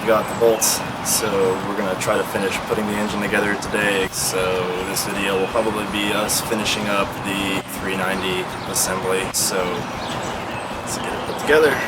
got the bolts, so we're gonna try to finish putting the engine together today. So this video will probably be us finishing up the 390 assembly. So let's get it put together.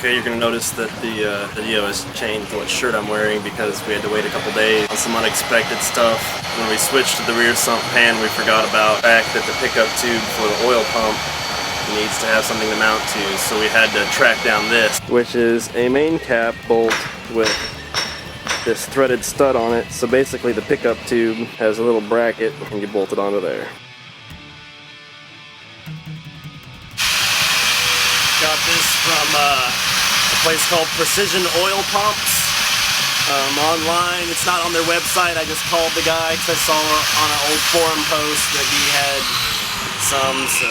You're going to notice that the video has changed what shirt I'm wearing because we had to wait a couple days on some unexpected stuff. When we switched to the rear sump pan, we forgot about the fact that the pickup tube for the oil pump needs to have something to mount to, so we had to track down this, which is a main cap bolt with this threaded stud on it. So basically the pickup tube has a little bracket and you bolt it onto there. Got this from a place called Precision Oil Pumps online. It's not on their website. I just called the guy because I saw on an old forum post that he had some, so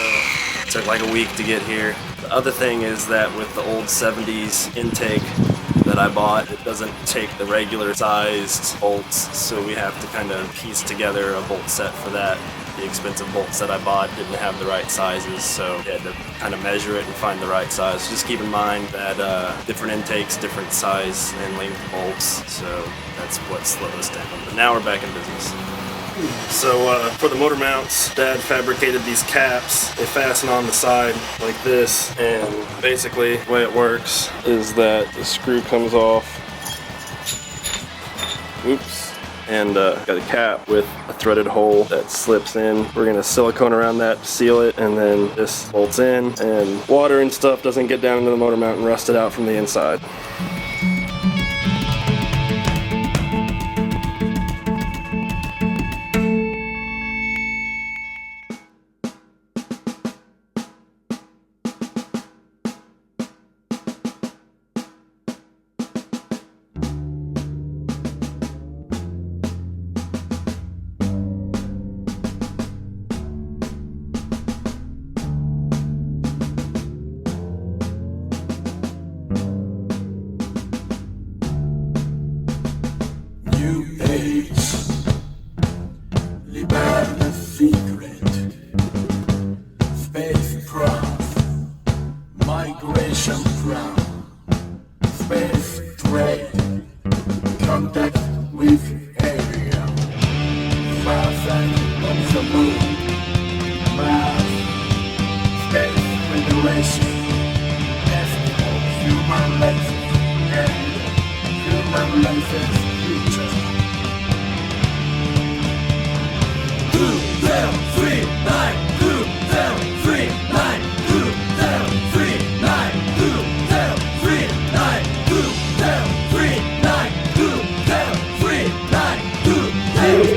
it took like a week to get here. The other thing is that with the old 70s intake that I bought, it doesn't take the regular sized bolts, so we have to kind of piece together a bolt set for that. The expensive bolts that I bought didn't have the right sizes, so we had to kind of measure it and find the right size. Just keep in mind that different intakes, different size and length bolts, so that's what slowed us down. But now we're back in business. So for the motor mounts, Dad fabricated these caps. They fasten on the side like this, and basically the way it works is that the screw comes off. Oops. And got a cap with a threaded hole that slips in. We're gonna silicone around that to seal it, and then this bolts in, and water and stuff doesn't get down into the motor mount and rust it out from the inside. the moon. Miles, space, regulation, national human races, and human races future. 2039, 2039, 2039, 2039, 2039, 2039, 2039,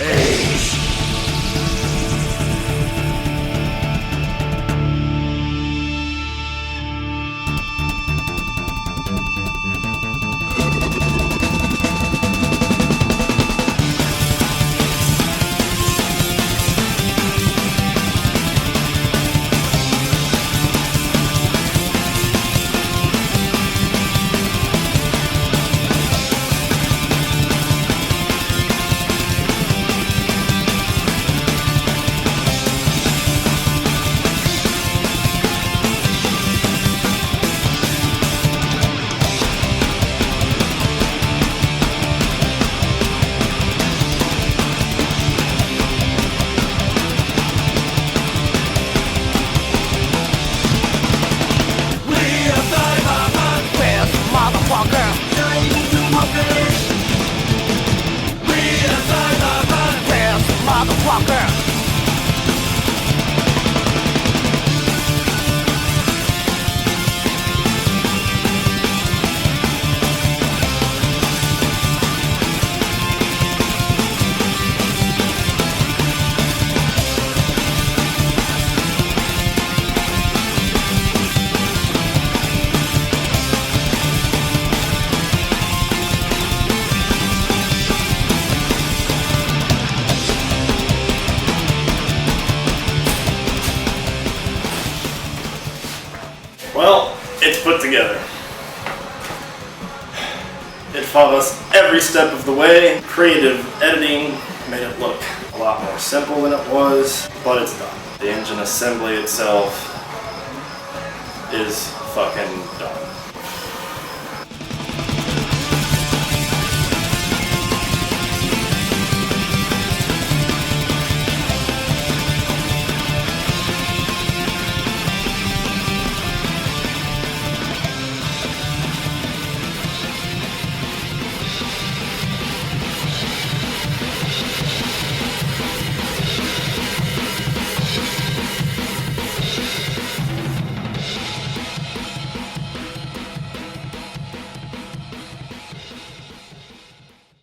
age. Well, it's put together. It followed us every step of the way. Creative editing made it look a lot more simple than it was, but it's done. The engine assembly itself is fucking done.